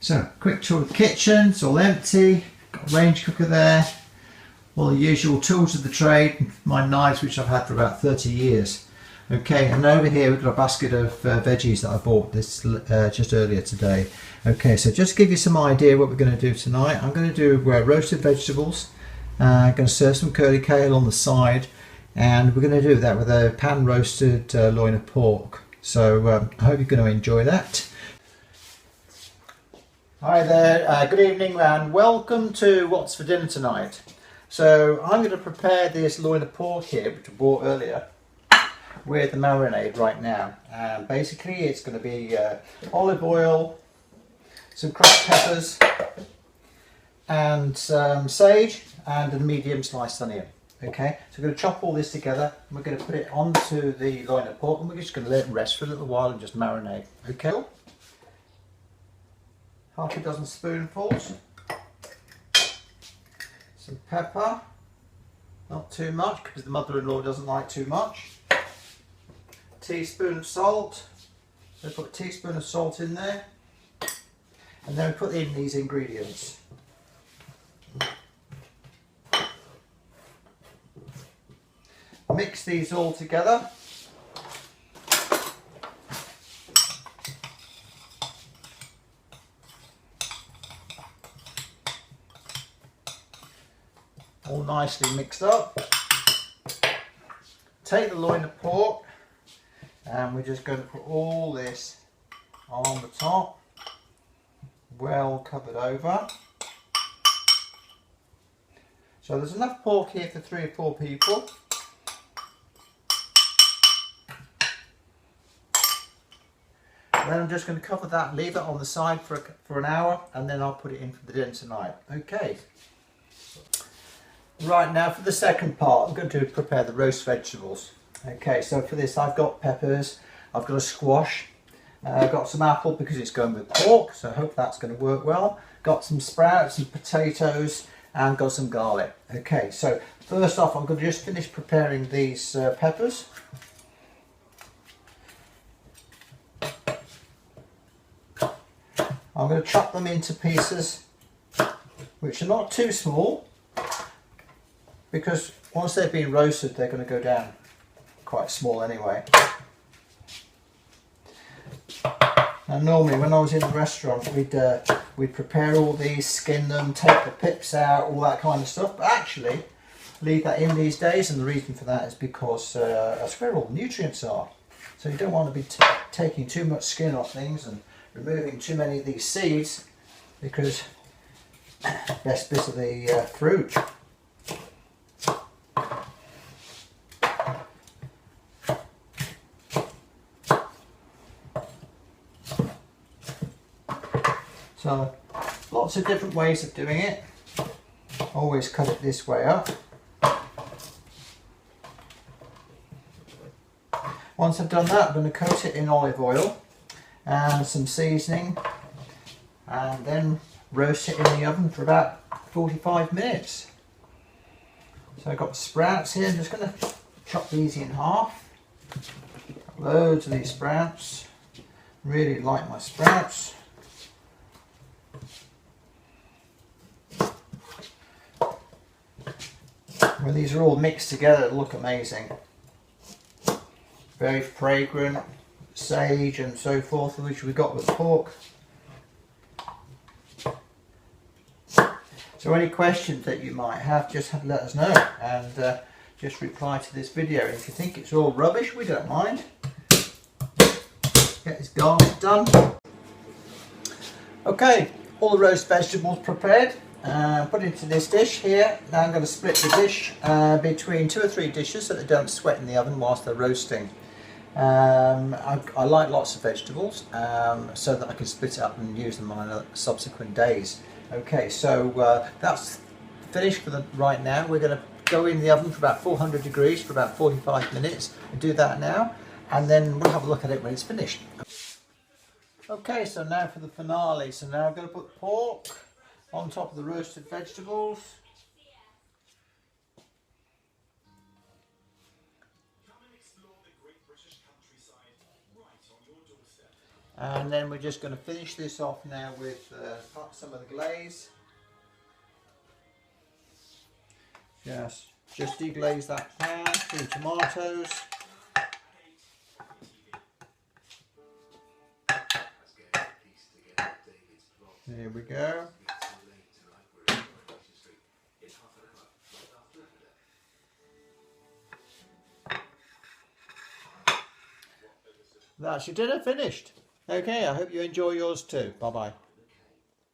So, quick tour of the kitchen. It's all empty. Got a range cooker there. All the usual tools of the trade. My knives, which I've had for about 30 years. Okay, and over here we've got a basket of veggies that I bought this just earlier today. Okay, so just to give you some idea what we're going to do tonight, I'm going to do roasted vegetables. I'm going to serve some curly kale on the side, and we're going to do that with a pan roasted loin of pork. So I hope you're going to enjoy that. Hi there, good evening and welcome to What's for Dinner Tonight. So I'm going to prepare this loin of pork here, which I bought earlier, with the marinade right now. And basically it's going to be olive oil, some crushed peppers and some sage and a medium sliced onion. Okay, so we're going to chop all this together and we're going to put it onto the loin of pork and we're just going to let it rest for a little while and just marinate. Okay, half a dozen spoonfuls, some pepper, not too much because the mother-in-law doesn't like too much. Teaspoon of salt, so put a teaspoon of salt in there, and then we put in these ingredients. Mix these all together. All nicely mixed up. Take the loin of pork and we're just going to put all this on the top, well covered over. So there's enough pork here for 3 or 4 people. Then I'm just going to cover that, leave it on the side for an hour, and then I'll put it in for the dinner tonight. Okay. Right, now for the second part, I'm going to prepare the roast vegetables. Okay, so for this I've got peppers, I've got a squash, I've got some apple because it's going with pork, so I hope that's going to work well. Got some sprouts, some potatoes, and got some garlic. Okay, so first off I'm going to just finish preparing these peppers. I'm going to chop them into pieces which are not too small, because once they've been roasted they're going to go down quite small anyway. Now normally when I was in the restaurant we'd prepare all these, skin them, take the pips out, all that kind of stuff, but actually leave that in these days, and the reason for that is because that's where all the nutrients are. So you don't want to be taking too much skin off things and removing too many of these seeds, because best bit of the fruit. So lots of different ways of doing it. Always cut it this way up. Once I've done that, I'm going to coat it in olive oil and some seasoning, and then roast it in the oven for about 45 minutes. So I've got the sprouts here. I'm just going to chop these in half. Loads of these sprouts. Really like my sprouts. When these are all mixed together, it'll look amazing. Very fragrant, sage and so forth, which we got with pork. So any questions that you might have, just let us know, and just reply to this video. And if you think it's all rubbish, we don't mind. Get this garlic done. Okay, all the roast vegetables prepared. Put into this dish here. Now I'm going to split the dish between 2 or 3 dishes so they don't sweat in the oven whilst they're roasting. I like lots of vegetables so that I can split it up and use them on subsequent days. Okay, so that's finished for right now. We're going to go in the oven for about 400 degrees for about 45 minutes. We'll do that now, and then we'll have a look at it when it's finished. Okay, so now for the finale. So now I'm going to put pork on top of the roasted vegetables. And then we're just going to finish this off now with some of the glaze. Just deglaze that pan, 2 tomatoes. There we go. That's your dinner finished. Okay, I hope you enjoy yours too. Bye bye.